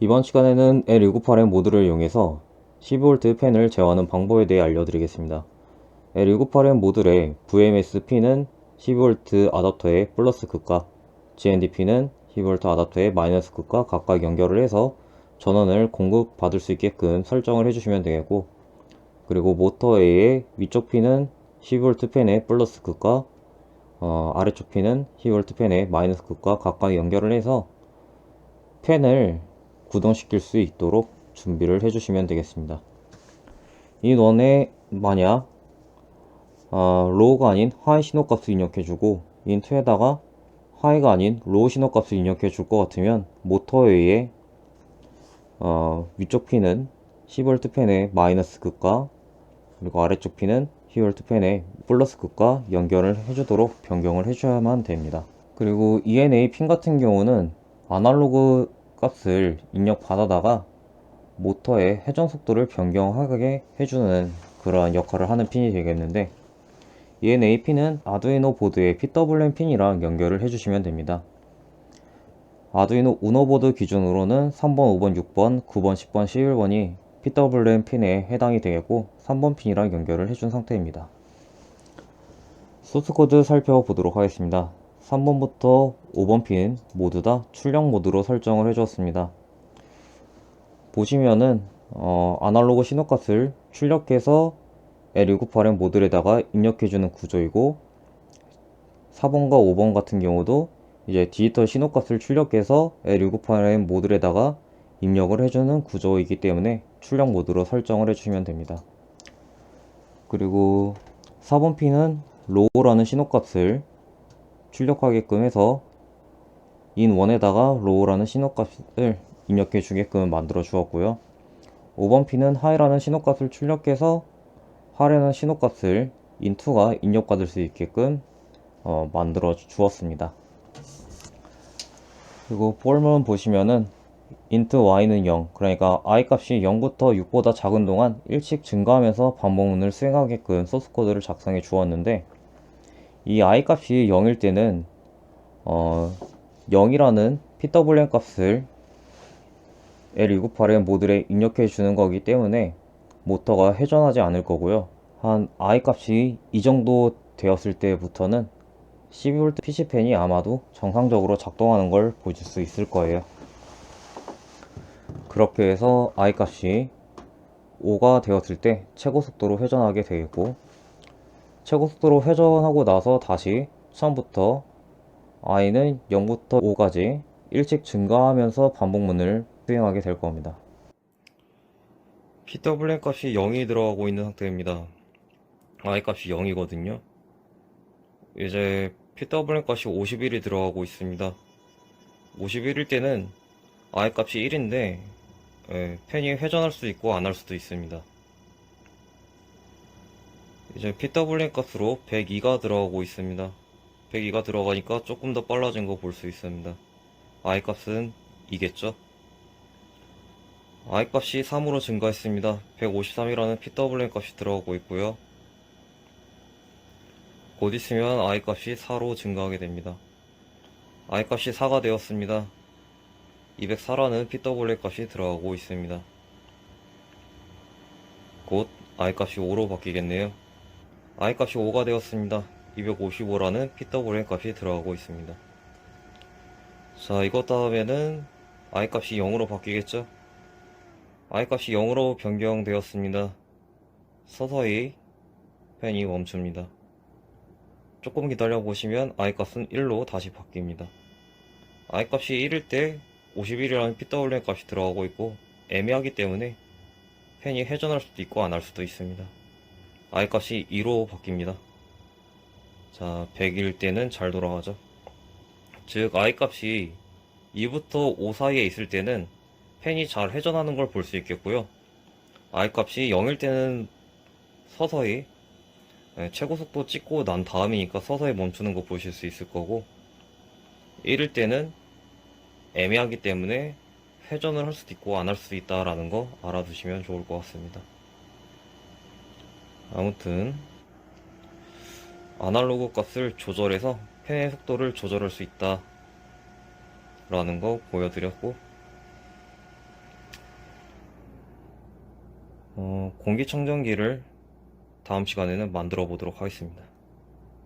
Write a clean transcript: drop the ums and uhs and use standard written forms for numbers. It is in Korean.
이번 시간에는 L698M 모드를 이용해서 12V 팬을 제어하는 방법에 대해 알려드리겠습니다. L698M 모듈의 VMS 핀은 12V 아답터의 플러스 극과 GND 핀은 12V 아답터의 마이너스 극과 각각 연결을 해서 전원을 공급받을 수 있게끔 설정을 해주시면 되겠고, 그리고 모터 A의 위쪽 핀은 12V 팬의 플러스 극과 아래쪽 핀은 12V 팬의 마이너스 극과 각각 연결을 해서 팬을 구동시킬 수 있도록 준비를 해주시면 되겠습니다. 이 원에 만약 로우가 아닌 하이 신호값을 입력해주고 인2에다가 하이가 아닌 로우 신호값을 입력해줄 것 같으면 모터에 의해 위쪽 핀은 10V 팬의 마이너스 극과 그리고 아래쪽 핀은 10V 팬의 플러스 극과 연결을 해주도록 변경을 해줘야만 됩니다. 그리고 ENA 핀 같은 경우는 아날로그 값을 입력받아다가 모터의 회전 속도를 변경하게 해주는 그러한 역할을 하는 핀이 되겠는데, ENA 핀은 아두이노 보드의 PWM 핀이랑 연결을 해주시면 됩니다. 아두이노 우노 보드 기준으로는 3번, 5번, 6번, 9번, 10번, 11번이 PWM 핀에 해당이 되겠고 3번 핀이랑 연결을 해준 상태입니다. 소스 코드 살펴보도록 하겠습니다. 3번부터 5번 핀 모두 다 출력 모드로 설정을 해주었습니다. 보시면은 아날로그 신호값을 출력해서 L698M 모듈에다가 입력해주는 구조이고, 4번과 5번 같은 경우도 이제 디지털 신호값을 출력해서 L698M 모듈에다가 입력을 해주는 구조이기 때문에 출력 모드로 설정을 해주시면 됩니다. 그리고 4번 핀은 로우라는 신호값을 출력하게끔 해서 인1에다가 로우라는 신호값을 입력해 주게끔 만들어 주었고요. 5번 핀은 하이라는 신호값을 출력해서 하이라는 신호값을 인2가 입력받을 수 있게끔 만들어 주었습니다. 그리고 폴문 보시면은 int y는 0, 그러니까 i 값이 0부터 6보다 작은 동안 일씩 증가하면서 반복문을 수행하게끔 소스 코드를 작성해 주었는데, 이 i 값이 0일 때는 0이라는 PWM 값을 L698M 모듈에 입력해 주는 거기 때문에 모터가 회전하지 않을 거고요. 한 i 값이 이 정도 되었을 때부터는 12V PC팬이 아마도 정상적으로 작동하는 걸 보실 수 있을 거예요. 그렇게 해서 i 값이 5가 되었을 때 최고 속도로 회전하게 되겠고, 최고 속도로 회전하고 나서 다시 처음부터 i는 0부터 5까지 일씩 증가하면서 반복문을 수행하게 될 겁니다. PWM 값이 0이 들어가고 있는 상태입니다. i 값이 0이거든요. 이제 PWM 값이 51이 들어가고 있습니다. 51일 때는 i 값이 1인데 팬이 회전할 수 있고 안 할 수도 있습니다. 이제 PWM 값으로 102가 들어가고 있습니다. 102가 들어가니까 조금 더 빨라진 거 볼 수 있습니다. i 값은 2겠죠. i 값이 3으로 증가했습니다. 153이라는 PWM 값이 들어가고 있고요. 곧 있으면 i 값이 4로 증가하게 됩니다. i 값이 4가 되었습니다. 204라는 PWM 값이 들어가고 있습니다. 곧 i 값이 5로 바뀌겠네요. i 값이 5가 되었습니다. 255라는 PWM 값이 들어가고 있습니다. 자, 이것 다음에는 i 값이 0으로 바뀌겠죠. i 값이 0으로 변경되었습니다. 서서히 팬이 멈춥니다. 조금 기다려 보시면 i 값은 1로 다시 바뀝니다. i 값이 1일 때 51이라는 PWM 값이 들어가고 있고 애매하기 때문에 팬이 회전할 수도 있고 안 할 수도 있습니다. i 값이 2로 바뀝니다. 자, 100일 때는 잘 돌아가죠. 즉 i 값이 2부터 5 사이에 있을 때는 팬이 잘 회전하는 걸 볼 수 있겠고요. i 값이 0일 때는 서서히 최고 속도 찍고 난 다음이니까 서서히 멈추는 거 보실 수 있을 거고, 1일 때는 애매하기 때문에 회전을 할 수도 있고 안 할 수도 있다라는 거 알아두시면 좋을 것 같습니다. 아무튼 아날로그 값을 조절해서 팬의 속도를 조절할 수 있다 라는 거 보여드렸고, 공기청정기를 다음 시간에는 만들어 보도록 하겠습니다.